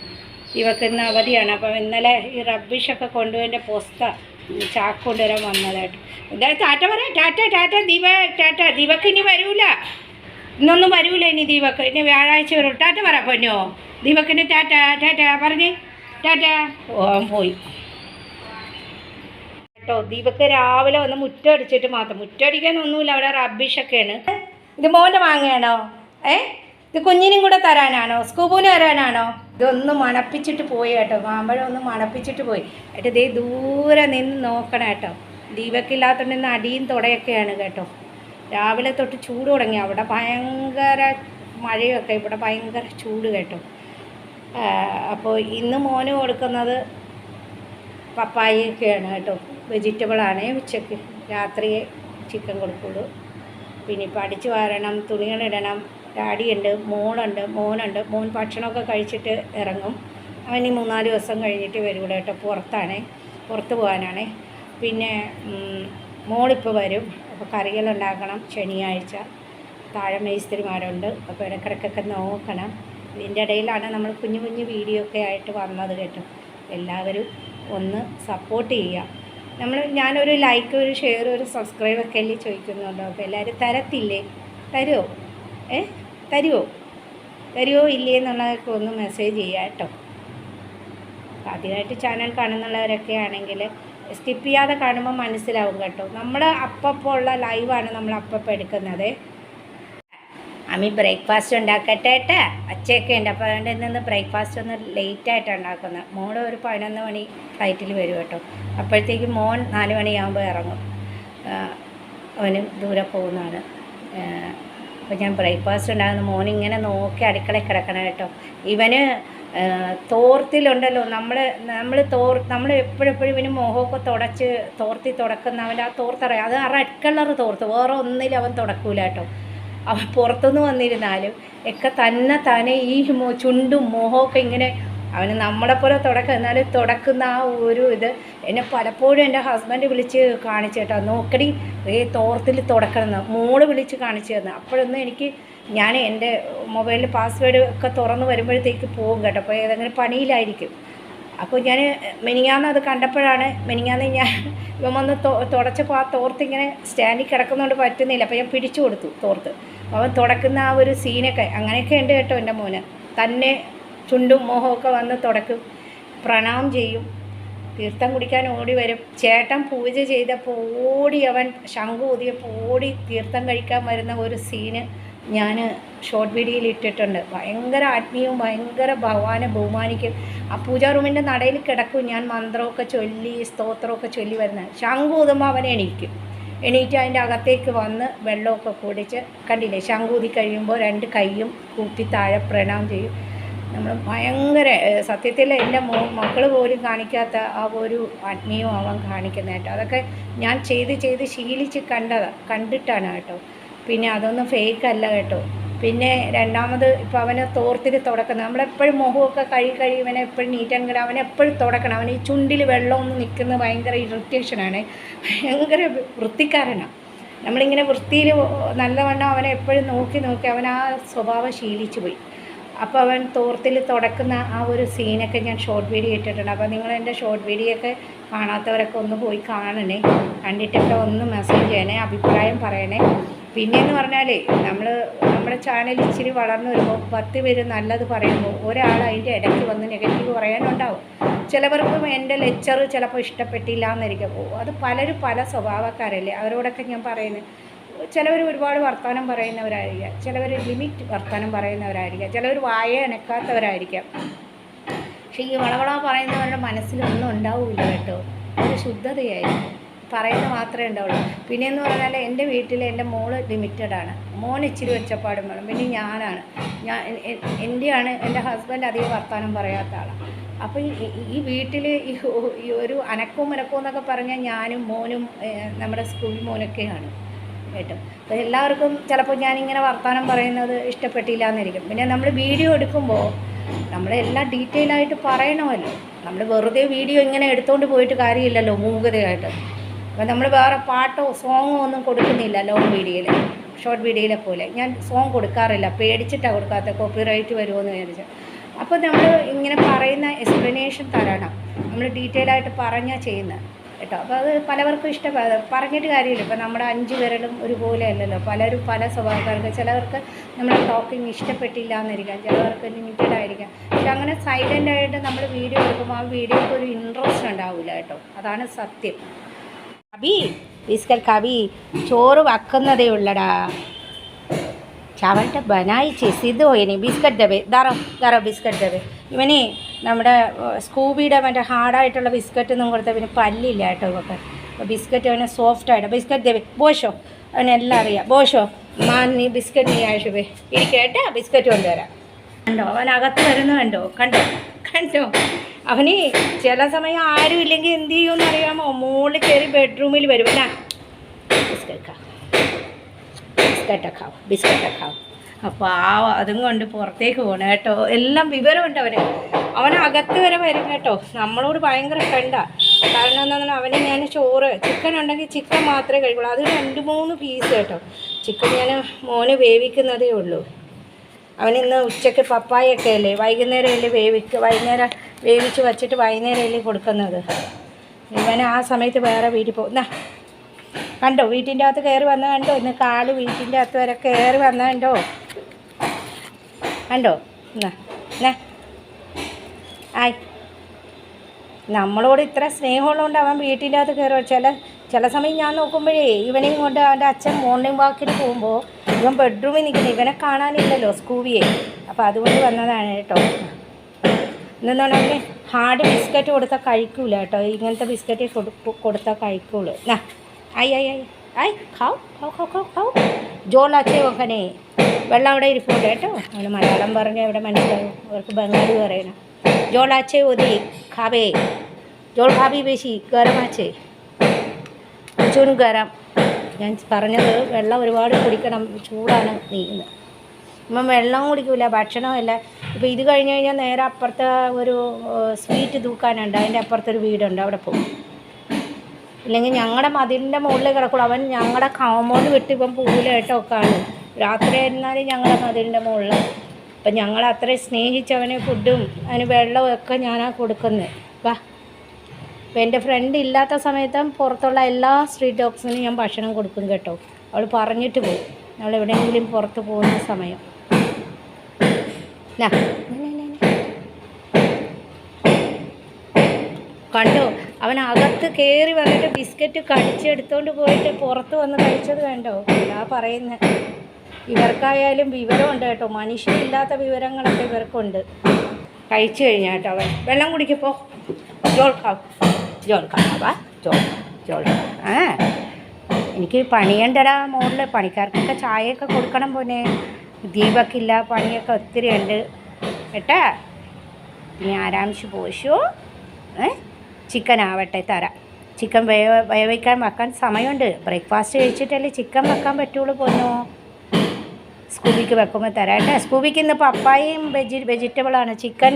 ഇവക്ക് ഇന്ന് അവധിയാണ് അപ്പോൾ ഇന്നലെ ഈ റബ്ബിഷൊക്കെ കൊണ്ടുപോയതിൻ്റെ പോസ്ത ചാക്ക് കൊണ്ടുവരാൻ വന്നതായിട്ട് എന്തായാലും ടാറ്റ പറയാം ടാറ്റ ദീപക്ക് ഇനി വരൂല ഇന്നൊന്നും വരൂല ഇനി ദീപക്ക് ഇനി വ്യാഴാഴ്ച വരും ടാറ്റ പറ പൊന്നോ ദീപക്കിന് ടാറ്റ പറഞ്ഞേ ടാറ്റ ഓൻ പോയി കേട്ടോ ദീപക്ക് രാവിലെ വന്ന് മുറ്റടിച്ചിട്ട് മാത്രം മുറ്റടിക്കാനൊന്നുമില്ല അവിടെ റബ്ബിഷൊക്കെയാണ് ഇത് മോൻ്റെ മാങ്ങയാണോ ഇത് കുഞ്ഞിനും കൂടെ തരാനാണോ സ്കൂബൂന് തരാനാണോ ഇതൊന്ന് മണപ്പിച്ചിട്ട് പോയി കേട്ടോ മാമ്പഴം ഒന്ന് മണപ്പിച്ചിട്ട് പോയി എന്നിട്ട് ഇതേ ദൂരെ നിന്ന് നോക്കണം കേട്ടോ ദീപക്കില്ലാത്തതുകൊണ്ട് ഇന്ന് അടിയും തുടയൊക്കെയാണ് കേട്ടോ രാവിലെ തൊട്ട് ചൂട് തുടങ്ങി അവിടെ ഭയങ്കര മഴയൊക്കെ ഇവിടെ ഭയങ്കര ചൂട് കേട്ടോ അപ്പോൾ ഇന്ന് മോന് കൊടുക്കുന്നത് പപ്പായയൊക്കെയാണ് കേട്ടോ വെജിറ്റബിളാണ് ഉച്ചയ്ക്ക് രാത്രിയെ ചിക്കൻ കൊടുക്കുള്ളൂ പിന്നെ ഇപ്പോൾ അടിച്ചു വാരണം തുണികളിടണം ഡാഡിയുണ്ട് മോനുണ്ട് മോൻ ഭക്ഷണമൊക്കെ കഴിച്ചിട്ട് ഇറങ്ങും അവൻ ഈ 3-4 ദിവസം കഴിഞ്ഞിട്ട് വരുള്ളൂ കേട്ടോ പുറത്ത് പോകാനാണേ പിന്നെ മോളിപ്പോൾ വരും അപ്പോൾ കറികളുണ്ടാക്കണം ശനിയാഴ്ച താഴെ മേസ്ത്രിമാരുണ്ട് അപ്പോൾ ഇടയ്ക്കിടയ്ക്കൊക്കെ നോക്കണം ഇതിൻ്റെ ഇടയിലാണ് നമ്മൾ കുഞ്ഞു വീഡിയോ ഒക്കെ ആയിട്ട് വന്നത് കേട്ടോ എല്ലാവരും ഒന്ന് സപ്പോർട്ട് ചെയ്യുക ഞാനൊരു ലൈക്ക് ഒരു ഷെയർ ഒരു സബ്സ്ക്രൈബൊക്കെ അല്ലേ ചോദിക്കുന്നുണ്ടോ അപ്പോൾ എല്ലാവരും തരത്തില്ലേ തരുമോ ഇല്ലേ എന്നുള്ളതൊക്കെ ഒന്ന് മെസ്സേജ് ചെയ്യുക കേട്ടോ ആദ്യമായിട്ട് ചാനൽ കാണുന്നുള്ളവരൊക്കെ ആണെങ്കിൽ സ്കിപ്പ് ചെയ്യാതെ കാണുമ്പോൾ മനസ്സിലാവും കേട്ടോ നമ്മൾ അപ്പോൾ ഉള്ള ലൈവാണ് നമ്മൾ അപ്പോൾ എടുക്കുന്നത് അമ്മി ബ്രേക്ക്ഫാസ്റ്റ് ഉണ്ടാക്കട്ടെ ഏട്ടാ അച്ഛയൊക്കെ ഉണ്ട് അപ്പോൾ അതുകൊണ്ട് നിന്ന് ബ്രേക്ക്ഫാസ്റ്റ് ഒന്ന് ലേറ്റായിട്ടാണ് ഉണ്ടാക്കുന്നത് മോൾ ഒരു 11 മണി ഫ്ലൈറ്റിൽ വരും കേട്ടോ അപ്പോഴത്തേക്കും മോൻ 4 മണിയാകുമ്പോൾ ഇറങ്ങും അവന് ദൂരെ പോകുന്നതാണ് അപ്പോൾ ഞാൻ ബ്രേക്ക്ഫാസ്റ്റ് ഉണ്ടാകുന്ന മോനിങ്ങനെ നോക്കി അടുക്കളയിൽ കിടക്കണം കേട്ടോ ഇവന് തോർത്തിലുണ്ടല്ലോ നമ്മൾ എപ്പോഴെപ്പോഴും ഇവന് മോഹമൊക്കെ തോർത്തി തുടക്കുന്നവൻ്റെ ആ തോർത്തറിയാം അത് റെഡ് കളർ തോർത്ത് വേറെ ഒന്നിലും അവൻ തുടക്കൂല കേട്ടോ അവൻ പുറത്തുനിന്ന് വന്നിരുന്നാലും ഒക്കെ തന്നെ ഈ ചുണ്ടും മോഹമൊക്കെ ഇങ്ങനെ അവന് നമ്മളെപ്പോലെ തുടക്കം, എന്നാലും തുടക്കുന്ന ആ ഒരു ഇത് എന്നെ പലപ്പോഴും എൻ്റെ ഹസ്ബൻഡ് വിളിച്ച് കാണിച്ചു കേട്ടോ, നോക്കടി തോർത്തിൽ തുടക്കണമെന്ന് മോള് വിളിച്ച് കാണിച്ചു തന്നു. അപ്പോഴൊന്നും എനിക്ക് ഞാൻ എൻ്റെ മൊബൈലിൽ പാസ്വേഡ് ഒക്കെ തുറന്ന് വരുമ്പോഴത്തേക്ക് പോകും കേട്ടോ, അപ്പോൾ ഏതെങ്കിലും പണിയിലായിരിക്കും. അപ്പോൾ ഞാൻ മെനിങ്ങാന്ന് അത് കണ്ടപ്പോഴാണ്, മെനിങ്ങാന്ന് ഞാൻ ഇവൻ വന്ന് തുടച്ചപ്പോൾ ആ തോർത്തിങ്ങനെ സ്റ്റാൻഡിൽ കിടക്കുന്നതുകൊണ്ട് പറ്റുന്നില്ല, അപ്പോൾ ഞാൻ പിടിച്ചു കൊടുത്തു തോർത്ത്. അവൻ തുടക്കുന്ന ആ ഒരു സീനൊക്കെ അങ്ങനെയൊക്കെ ഉണ്ട് കേട്ടോ. എൻ്റെ മോന് തന്നെ ചുണ്ടും മോഹമൊക്കെ വന്ന് തുടക്കും, പ്രണാം ചെയ്യും, തീർത്ഥം കുടിക്കാൻ ഓടി വരും. ചേട്ടൻ പൂജ ചെയ്തപ്പോൾ ഓടി, അവൻ ശംഖു ഊതിയപ്പോൾ ഓടി തീർത്ഥം കഴിക്കാൻ വരുന്ന ഒരു സീന് ഞാൻ ഷോർട്ട് വീഡിയോയിൽ ഇട്ടിട്ടുണ്ട്. ഭയങ്കര ആത്മീയവും ഭയങ്കര ഭഗവാനെ ബഹുമാനിക്കും. ആ പൂജാ റൂമിൻ്റെ നടയിൽ കിടക്കും ഞാൻ, മന്ത്രമൊക്കെ ചൊല്ലി സ്തോത്രമൊക്കെ ചൊല്ലി വരുന്നത്. ശംഖു ഊതുമ്പോൾ അവൻ എണീറ്റ് അതിൻ്റെ അകത്തേക്ക് വന്ന് വെള്ളമൊക്കെ കുടിച്ച്, കണ്ടില്ലേ ശംഖൂതി കഴിയുമ്പോൾ 2 കൈയും കൂപ്പി താഴെ പ്രണാം ചെയ്യും. നമ്മൾ ഭയങ്കര സത്യത്തിൽ എൻ്റെ മക്കൾ പോലും കാണിക്കാത്ത ആ ഒരു ആത്മീയം അവൻ കാണിക്കുന്നതായിട്ട്. അതൊക്കെ ഞാൻ ചെയ്ത് ശീലിച്ച് കണ്ടിട്ടാണ് കേട്ടോ. പിന്നെ അതൊന്നും ഫേക്ക് അല്ല കേട്ടോ. പിന്നെ രണ്ടാമത് ഇപ്പോൾ അവന് തോർത്തിൽ തുടക്കുന്നത്, നമ്മളെപ്പോഴും മുഖമൊക്കെ കഴുകി ഇവനെ എപ്പോഴും നീറ്റ് ആൻഡ് ക്ലീൻ, അവനെപ്പോഴും തുടക്കണം. അവന് ഈ ചുണ്ടിൽ വെള്ളമൊന്നും നിൽക്കുന്നത് ഭയങ്കര ഇറിറ്റേഷനാണ്, ഭയങ്കര വൃത്തിക്കാരനാണ്. നമ്മളിങ്ങനെ വൃത്തിയിൽ നല്ലവണ്ണം അവനെ എപ്പോഴും നോക്കി അവൻ ആ സ്വഭാവം ശീലിച്ചു പോയി. അപ്പോൾ അവൻ തോർത്തിൽ തുടക്കുന്ന ആ ഒരു സീനൊക്കെ ഞാൻ ഷോർട്ട് വീഡിയോ ഇട്ടിട്ടുണ്ട്. അപ്പോൾ നിങ്ങൾ എൻ്റെ ഷോർട്ട് വീഡിയോ ഒക്കെ കാണാത്തവരൊക്കെ ഒന്ന് പോയി കാണണേ, കണ്ടിട്ടൊക്കെ ഒന്ന് മെസ്സേജ് ചെയ്യണേ, അഭിപ്രായം പറയണേ. പിന്നെയെന്ന് പറഞ്ഞാൽ നമ്മുടെ ചാനൽ ഇച്ചിരി വളർന്നു വരുമ്പോൾ 10 പേര് നല്ലത് പറയുമ്പോൾ ഒരാൾ അതിൻ്റെ ഇടയ്ക്ക് വന്ന് നെഗറ്റീവ് പറയാനുണ്ടാവും. ചിലവർക്കും എൻ്റെ ലെക്ചർ ചിലപ്പോൾ ഇഷ്ടപ്പെട്ടില്ല എന്നിരിക്കും. അത് പലരും പല സ്വഭാവക്കാരല്ലേ, അവരോടൊക്കെ ഞാൻ പറയുന്നത്. ചിലവർ ഒരുപാട് വർത്തമാനം പറയുന്നവരായിരിക്കാം, ചിലവർ ലിമിറ്റ് വർത്തമാനം പറയുന്നവരായിരിക്കാം, ചിലവർ വായ അനക്കാത്തവരായിരിക്കാം. പക്ഷേ ഈ വളവള പറയുന്നവരുടെ മനസ്സിലൊന്നും ഉണ്ടാവില്ല കേട്ടോ, ഒരു ശുദ്ധതയായിരിക്കും, പറയുന്നത് മാത്രമേ ഉണ്ടാവുള്ളൂ. പിന്നെയെന്ന് പറഞ്ഞാൽ എൻ്റെ വീട്ടിൽ എൻ്റെ മോള് ലിമിറ്റഡാണ്, മോൻ ഇച്ചിരി വെച്ചപ്പാടും വേണം. പിന്നെ എൻ്റെ ഹസ്ബൻഡ് അധികം വർത്തമാനം പറയാത്ത ആളാണ്. അപ്പോൾ ഈ വീട്ടിൽ ഈ ഒരു അനക്കവും എന്നൊക്കെ പറഞ്ഞാൽ ഞാനും മോനും നമ്മുടെ സ്കൂൾ മോനൊക്കെയാണ് കേട്ടോ. അപ്പോൾ എല്ലാവർക്കും ചിലപ്പോൾ ഞാനിങ്ങനെ വർത്തമാനം പറയുന്നത് ഇഷ്ടപ്പെട്ടില്ല എന്നിരിക്കും. പിന്നെ നമ്മൾ വീഡിയോ എടുക്കുമ്പോൾ നമ്മളെല്ലാം ഡീറ്റെയിൽ ആയിട്ട് പറയണമല്ലോ. നമ്മൾ വെറുതെ വീഡിയോ ഇങ്ങനെ എടുത്തുകൊണ്ട് പോയിട്ട് കാര്യമില്ലല്ലോ മൂകതയായിട്ട്. അപ്പോൾ നമ്മൾ വേറെ പാട്ടോ സോങ്ങോ ഒന്നും കൊടുക്കുന്നില്ല ലോങ് വീഡിയോയിൽ, ഷോർട്ട് വീഡിയോയിലെ പോലെ. ഞാൻ സോങ് കൊടുക്കാറില്ല, പേടിച്ചിട്ടാണ് കൊടുക്കാത്ത, കോപ്പിറൈറ്റ് വരുമോയെന്ന് വിചാരിച്ചു. അപ്പോൾ നമ്മൾ ഇങ്ങനെ പറയുന്ന എക്സ്പ്ലനേഷൻ തരണം, നമ്മൾ ഡീറ്റെയിൽ ആയിട്ട് പറഞ്ഞാൽ ചെയ്യുന്നത് കേട്ടോ. അപ്പോൾ അത് പലവർക്കും പറഞ്ഞിട്ട് കാര്യമില്ല. ഇപ്പോൾ നമ്മുടെ 5 വിരലും ഒരുപോലെ അല്ലല്ലോ, പലരും പല സ്വഭാവക്കാർക്ക്. ചിലവർക്ക് നമ്മുടെ ടോക്കിംഗ് ഇഷ്ടപ്പെട്ടില്ല എന്നിരിക്കാം, ചിലവർക്ക് ലിമിറ്റഡ് ആയിരിക്കാം. പക്ഷെ അങ്ങനെ സൈലൻ്റായിട്ട് നമ്മൾ വീഡിയോ എടുക്കുമ്പോൾ ആ വീഡിയോക്ക് ഒരു ഇൻട്രസ്റ്റ് ഉണ്ടാവില്ല കേട്ടോ, അതാണ് സത്യം. കബി ബിസ്ക്കറ്റ് കബി ചോറ് വക്കുന്നതേ ഉള്ളടാ, ചവട്ട ബനായി സിദ്ധു പോയിനി ബിസ്ക്കറ്റ് ഡബേ ദാറോ ബിസ്ക്കറ്റ് ഡബേ. ഇവന് നമ്മുടെ സ്കൂബിയുടെ മറ്റേ ഹാർഡായിട്ടുള്ള ബിസ്ക്കറ്റ് ഒന്നും കൊടുത്താൽ പിന്നെ പല്ലില്ല കേട്ടോ ഇവർക്ക്. അപ്പോൾ ബിസ്ക്കറ്റ് അവന് സോഫ്റ്റായിട്ട് ബിസ്ക്കറ്റ് ഡബേ ബോഷോ, അവനെല്ലാം അറിയാം. ബോഷോ നീ ബിസ്ക്കറ്റ് നീ ആയിഷുബേ ഇരിക്കേട്ടാ, ബിസ്ക്കറ്റ് കൊണ്ടുവരാം. കണ്ടോ അവനകത്ത് വരുന്നത് കണ്ടോ. അവന് ചില സമയം ആരും ഇല്ലെങ്കിൽ എന്ത് ചെയ്യുമെന്ന് അറിയാമോ, മുകളിൽ കയറി ബെഡ്റൂമിൽ വരും. എന്നാ ബിസ്ക്കറ്റ് ആക്കാവും. അപ്പോൾ അതും കൊണ്ട് പുറത്തേക്ക് പോകണം കേട്ടോ. എല്ലാം വിവരമുണ്ട് അവനകത്ത് വരെ വരും കേട്ടോ. നമ്മളോട് ഭയങ്കര ഫ്രണ്ടാണ്. കാരണം എന്താണെന്ന് അവന് ഞാൻ ചോറ് ചിക്കൻ ഉണ്ടെങ്കിൽ ചിക്കൻ മാത്രമേ കഴിക്കുള്ളൂ, അത് 2-3 പീസ് കേട്ടോ. ചിക്കൻ ഞാൻ മോന് വേവിക്കുന്നതേ ഉള്ളൂ. അവനിന്ന് ഉച്ചയ്ക്ക് പപ്പായൊക്കെ അല്ലേ, വൈകുന്നേരം അല്ലേ വൈകുന്നേരം വേവിച്ച് വച്ചിട്ട് വൈകുന്നേരം അല്ലേ കൊടുക്കുന്നത്. ഇവന് ആ സമയത്ത് വേറെ വീട്ടിൽ പോകും. കണ്ടോ വീട്ടിൻ്റെ അകത്ത് കയറി വന്ന കണ്ടോ, ഇന്ന് കാല് വീട്ടിൻ്റെ അകത്ത് വരെ കയറി വന്ന കണ്ടോ. ആയി നമ്മളോട് ഇത്ര സ്നേഹമുള്ളതുകൊണ്ട് അവൻ വീട്ടിൻ്റെ അകത്ത് കയറി. ചില സമയം ഞാൻ നോക്കുമ്പോഴേ ഇവനെയും കൊണ്ട് അവൻ്റെ അച്ഛൻ മോർണിംഗ് വാക്കിന് പോകുമ്പോൾ ഇവൻ ബെഡ്റൂമിൽ നിൽക്കുന്നത്, ഇവനെ കാണാനില്ലല്ലോ സ്കൂബിയെ. അപ്പോൾ അതുകൊണ്ട് വന്നതാണ് കേട്ടോ. എന്നു പറഞ്ഞാൽ ഹാർഡ് ബിസ്ക്കറ്റ് കൊടുത്താൽ കഴിക്കൂല കേട്ടോ, ഇങ്ങനത്തെ ബിസ്ക്കറ്റ് കൊടുത്താൽ കഴിക്കുള്ളൂ. ആയി ഖാവ് ജോലാച്ചേ വെക്കണേ. വെള്ളം അവിടെ ഇരിപ്പുണ്ട് കേട്ടോ. അവന് മലയാളം പറഞ്ഞാൽ ഇവിടെ മനസ്സിലാവും, അവർക്ക് ബംഗാളി പറയണം. ജോലാച്ചേ ഒതി ഖാബേ ജോൾ ഖാബി ബേശി ഗരമാച്ചേ ചൂട് ഗരം. ഞാൻ പറഞ്ഞത് വെള്ളം ഒരുപാട് കുടിക്കണം, ചൂടാണ് നീന്ന്. ഇപ്പം വെള്ളം കുടിക്കില്ല, ഭക്ഷണമല്ല. ഇപ്പോൾ ഇത് കഴിഞ്ഞ് കഴിഞ്ഞാൽ നേരെ അപ്പുറത്തെ ഒരു സ്വീറ്റ് തൂക്കാനുണ്ട്, അതിൻ്റെ അപ്പുറത്തൊരു വീടുണ്ട്, അവിടെ പോകും. ഇല്ലെങ്കിൽ ഞങ്ങളുടെ മതിലിൻ്റെ മുകളിൽ കിടക്കുള്ളൂ. അവൻ ഞങ്ങളുടെ കോമ്പൗണ്ട് വിട്ട് ഇപ്പം പൂവിലേട്ടമൊക്കെ ആണ്. രാത്രി ആയിരുന്നാലും ഞങ്ങളുടെ മതിലിൻ്റെ മുകളിൽ. അപ്പം ഞങ്ങൾ അത്രയും സ്നേഹിച്ചവന് ഫുഡും അതിന് വെള്ളവും ഒക്കെ ഞാനാണ് കൊടുക്കുന്നത്. വാ. അപ്പം എൻ്റെ ഫ്രണ്ട് ഇല്ലാത്ത സമയത്തും പുറത്തുള്ള എല്ലാ സ്ട്രീറ്റ് ഡോഗ്സിനും ഞാൻ ഭക്ഷണം കൊടുക്കും കേട്ടോ. അവൾ പറഞ്ഞിട്ട് പോകും ഞങ്ങൾ എവിടെയെങ്കിലും പുറത്ത് പോകുന്ന സമയം. കണ്ടോ, അവൻ അകത്ത് കയറി വന്നിട്ട് ബിസ്ക്കറ്റ് കടിച്ചെടുത്തോണ്ട് പോയിട്ട് പുറത്ത് വന്ന് കഴിച്ചത് വേണ്ടോ. ഞാൻ പറയുന്നത് ഇവർക്കായാലും വിവരമുണ്ട് കേട്ടോ, മനുഷ്യരില്ലാത്ത വിവരങ്ങളൊക്കെ ഇവർക്കുണ്ട്. കഴിച്ചു കഴിഞ്ഞാൽ കേട്ടോ അവൻ വെള്ളം കുടിക്കപ്പോ ജോൾക്കാവാ ജോൾ. എനിക്ക് പണിയുണ്ടടാ മുകളിൽ, പണിക്കാർക്കൊക്കെ ചായയൊക്കെ കൊടുക്കണം പോനെ. ദീപക്കില്ല, പണിയൊക്കെ ഒത്തിരി ഉണ്ട് കേട്ടാ. ഇനി ആരാംശ് പോശോ ചിക്കൻ ആവട്ടെ തരാം. ചിക്കൻ വേവിക്കാൻ വെക്കാൻ സമയമുണ്ട്. ബ്രേക്ക്ഫാസ്റ്റ് കഴിച്ചിട്ടല്ലേ ചിക്കൻ വെക്കാൻ പറ്റുള്ളൂ പോന്നോ. സ്കൂബിക്ക് വെക്കുമ്പോൾ തരാം കേട്ടോ. സ്കൂബിക്ക് ഇന്ന് പപ്പായയും വെജിറ്റബിളാണ്. ചിക്കൻ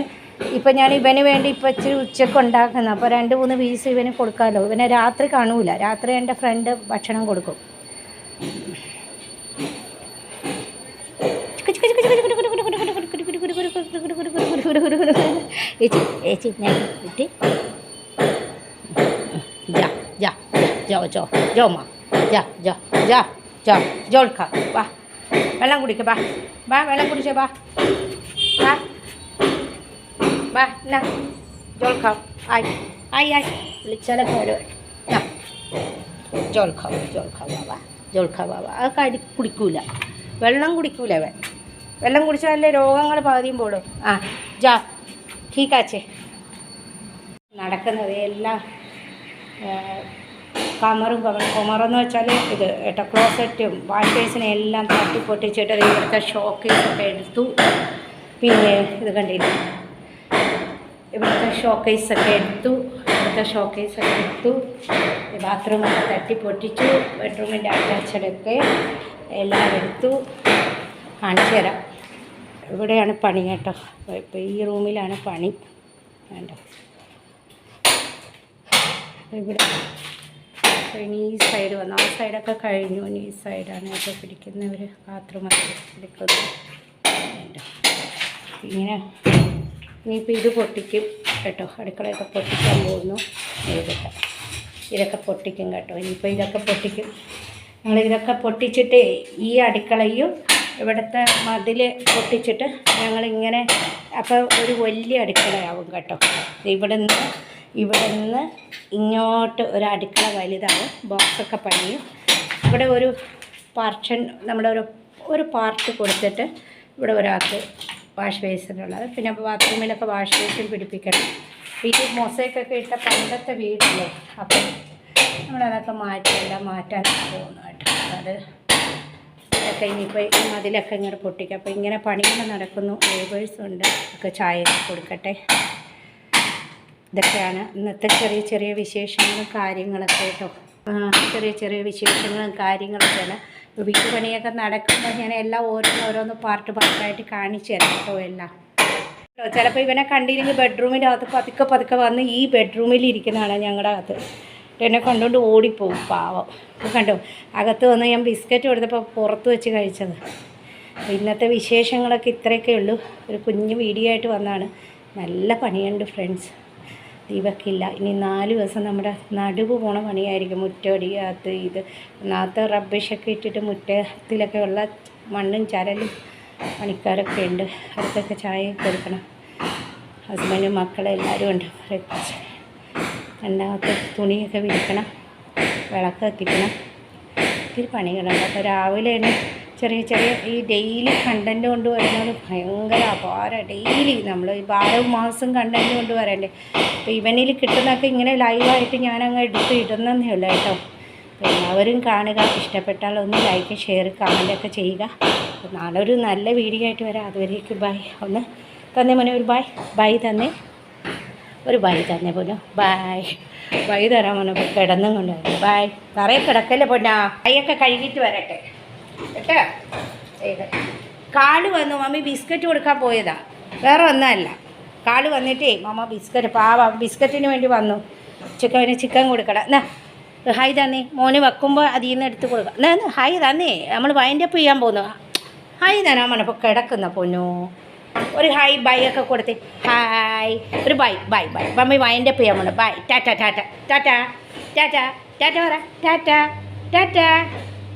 ഇപ്പം ഞാൻ ഇവന് വേണ്ടി ഇപ്പം ഇച്ചിരി ഉച്ചക്ക് ഉണ്ടാക്കുന്നത്. അപ്പോൾ 2-3 പീസ് ഇവന് കൊടുക്കാമല്ലോ. ഇവനെ രാത്രി കാണൂല, രാത്രി എൻ്റെ ഫ്രണ്ട് ഭക്ഷണം കൊടുക്കും. ജോൾക്ക വാ വെള്ളം കുടിക്ക. വാ വെള്ളം കുടിച്ചേ. വാ എന്നാ ജോൾക്ക. ആയി വിളിച്ചാലൊക്കെ വരും. ജോൾക്ക ബാബ അത് കുടിക്കൂല, വെള്ളം കുടിക്കൂല അവൻ. വെള്ളം കുടിച്ചാലല്ലേ രോഗങ്ങൾ പകുതിയും പോടും. ജാ ഠീക്കാച്ചേ. നടക്കുന്നത് എല്ലാം കൊമറെന്ന് വെച്ചാൽ ഇത് ഏട്ടാ ക്ലോസറ്റും വാഷ് ബേസിനെ എല്ലാം തട്ടിപ്പൊട്ടിച്ചിട്ട് ഇവിടുത്തെ ഷോക്കേസൊക്കെ എടുത്തു. പിന്നെ ഇത് കണ്ടില്ല, ഇവിടുത്തെ ഷോക്കേസൊക്കെ എടുത്തു. ബാത്റൂമൊക്കെ തട്ടിപ്പൊട്ടിച്ചു. ബെഡ്റൂമിൻ്റെ അറ്റാച്ചഡൊക്കെ എല്ലാം എടുത്തു. കാണിച്ചു തരാം. ഇവിടെയാണ് പണി കേട്ടോ. ഇപ്പോൾ ഈ റൂമിലാണ് പണി വേണ്ട. ഇവിടെ ഇനി ഈ സൈഡ് വന്നു, ആ സൈഡൊക്കെ കഴിഞ്ഞു. ഇനി ഈ സൈഡാണ് ഇപ്പോൾ പിടിക്കുന്നവർ ബാത്റൂമൊക്കെ പിടിക്കുന്നത്. ഇങ്ങനെ ഇനിയിപ്പോൾ ഇത് പൊട്ടിക്കും കേട്ടോ. അടുക്കളയൊക്കെ പൊട്ടിക്കാൻ പോകുന്നു. ഇതൊക്കെ പൊട്ടിക്കും കേട്ടോ. ഇനിയിപ്പോൾ ഇതൊക്കെ പൊട്ടിക്കും. ഞങ്ങളിതൊക്കെ പൊട്ടിച്ചിട്ട് ഈ അടുക്കളയും ഇവിടുത്തെ മതിൽ പൊട്ടിച്ചിട്ട് ഞങ്ങളിങ്ങനെ അപ്പോൾ ഒരു വലിയ അടുക്കളയാവും കേട്ടോ. ഇവിടെ നിന്ന് ഇങ്ങോട്ട് ഒരു അടുക്കള വലുതാവും. ബോക്സൊക്കെ പണിയും. ഇവിടെ ഒരു പാർഷൻ നമ്മുടെ ഒരു പാർട്ട് കൊടുത്തിട്ട് ഇവിടെ ഒരാൾക്ക് വാഷ് ബേസിനുള്ളത്. പിന്നെ ബാത്റൂമിലൊക്കെ വാഷ് ബേസിൻ പിടിപ്പിക്കണം. ഇത് മൊസൈക്കൊക്കെ ഇട്ട പണ്ടത്തെ വീടല്ലേ, അപ്പം നമ്മളതൊക്കെ മാറ്റാൻ പോകുന്നു കേട്ടോ. അതൊക്കെ ഇനിയിപ്പോൾ അതിലൊക്കെ ഇങ്ങനെ പൊട്ടിക്കും. അപ്പോൾ ഇങ്ങനെ പണികൾ നടക്കുന്നു. ലേബേഴ്സുണ്ട്, ഒക്കെ ചായ കൊടുക്കട്ടെ. ഇതൊക്കെയാണ് ഇന്നത്തെ ചെറിയ വിശേഷങ്ങളും കാര്യങ്ങളൊക്കെ കേട്ടോ. ചെറിയ വിശേഷങ്ങളും കാര്യങ്ങളൊക്കെയാണ്. വീട്ടുപണിയൊക്കെ നടക്കുമ്പോൾ ഞാൻ എല്ലാം ഓരോന്ന് പാർട്ടായിട്ട് കാണിച്ചു തരാം കേട്ടോ. എല്ലാം ചിലപ്പോൾ ഇവനെ കണ്ടില്ലെങ്കിൽ ബെഡ്റൂമിൻ്റെ അകത്ത് പതുക്കെ വന്ന് ഈ ബെഡ്റൂമിൽ ഇരിക്കുന്നതാണ് ഞങ്ങളുടെ അകത്ത്. എന്നെ കൊണ്ടുകൊണ്ട് ഓടിപ്പോവും പാവം. കണ്ടോ, അകത്ത് വന്ന് ഞാൻ ബിസ്ക്കറ്റ് കൊടുത്തപ്പോൾ പുറത്ത് വെച്ച് കഴിച്ചത്. ഇന്നത്തെ വിശേഷങ്ങളൊക്കെ ഇത്രയൊക്കെ ഉള്ളൂ. ഒരു കുഞ്ഞു വീഡിയോ ആയിട്ട് വന്നതാണ്. നല്ല പണിയുണ്ട് ഫ്രണ്ട്സ്. ദീപക്കില്ല. ഇനി 4 ദിവസം നമ്മുടെ നടുവ് പോണ പണിയായിരിക്കും. മുറ്റടിക്കകത്ത് ഇത് ഒന്നാമത്തെ റബ്ബിഷൊക്കെ ഇട്ടിട്ട് മുറ്റത്തിലൊക്കെ ഉള്ള മണ്ണും ചരലും പണിക്കാരൊക്കെ ഉണ്ട്. അവർക്കൊക്കെ ചായ കൊടുക്കണം. ഹസ്ബൻഡും മക്കളും എല്ലാവരും ഉണ്ട്. ബ്രേക്ക്ഫാസ്റ്റ് രണ്ടാമത്തെ തുണിയൊക്കെ വിരിക്കണം, വിളക്ക് കത്തിക്കണം. ഒത്തിരി പണികളുണ്ട്. അപ്പോൾ രാവിലെ തന്നെ ചെറിയ ഈ ഡെയിലി കണ്ടൻറ്റ് കൊണ്ടുവരുന്നത് ഭയങ്കര അപാരം. ഡെയിലി നമ്മൾ ഈ 12 മാസം കണ്ടൻറ്റ് കൊണ്ടുവരണ്ടേ. അപ്പോൾ ഇവനിൽ കിട്ടുന്നതൊക്കെ ഇങ്ങനെ ലൈവായിട്ട് ഞാനങ്ങ് ഇടുന്നതേ ഉള്ളൂ കേട്ടോ. അപ്പോൾ എല്ലാവരും കാണുക. ഇഷ്ടപ്പെട്ടാൽ ഒന്ന് ലൈക്ക്, ഷെയർ, കമൻറ്റൊക്കെ ചെയ്യുക. അപ്പോൾ നാളെ ഒരു നല്ല വീഡിയോ ആയിട്ട് വരാം. അതുവരേക്ക് ബൈ. ഒന്ന് തന്നെ മോനെ ഒരു ബൈ തന്നെ, ഒരു ബൈ തന്നെ പോലോ. ബൈ തരാൻ മോനെ. കിടന്നും കൊണ്ട് ബൈ. തറയെ കിടക്കല്ലേ പൊന്നാ. കൈയൊക്കെ കഴുകിയിട്ട് വരട്ടെ കേട്ടോ. കാല് വന്നു, മമ്മി ബിസ്ക്കറ്റ് കൊടുക്കാൻ പോയതാ. വേറെ ഒന്നുമല്ല. കാള് വന്നിട്ടേ മാമ ബിസ്ക്കറ്റ് ബിസ്ക്കറ്റിന് വേണ്ടി വന്നു. ചിക്കൻ കൊടുക്കണം. എന്നാ ഹായ് തന്നേ. മോന് വെക്കുമ്പോൾ അതിൽ നിന്ന് എടുത്ത് കൊടുക്കാം. എന്നാ ഹായ് തന്നേ. നമ്മൾ വൈൻഡപ്പ് ചെയ്യാൻ പോകുന്നു. ഹായ് തന്നാ മണപ്പോൾ കിടക്കുന്ന പൊന്നു. ഒരു ഹായ് ബൈ ഒക്കെ കൊടുത്തേ. ഹായ് ഒരു bye bye bye. Mummy wind up ചെയ്യാൻ പോകണം. ബൈ ടാറ്റ ടാറ്റ ടാറ്റ ടാറ്റ ടാറ്റ പറ. ടാറ്റ ടാറ്റ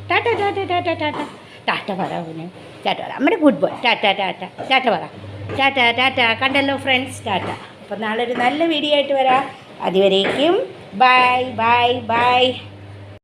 ടാറ്റ ടാറ്റ ടാറ്റ ടാറ്റ ടാറ്റ പറ പൊന്നു. ടാറ്റ പറ. നമ്മുടെ ഗുഡ് ബോയ്. ടാറ്റ ടാറ്റ ടാറ്റ പറ. ടാറ്റ ടാറ്റ. കണ്ടല്ലോ ഫ്രണ്ട്സ്, ടാറ്റ. അപ്പോൾ നാളെ ഒരു നല്ല വീഡിയോ ആയിട്ട് വരാം. അതുവരേക്കും ബൈ ബൈ ബൈ.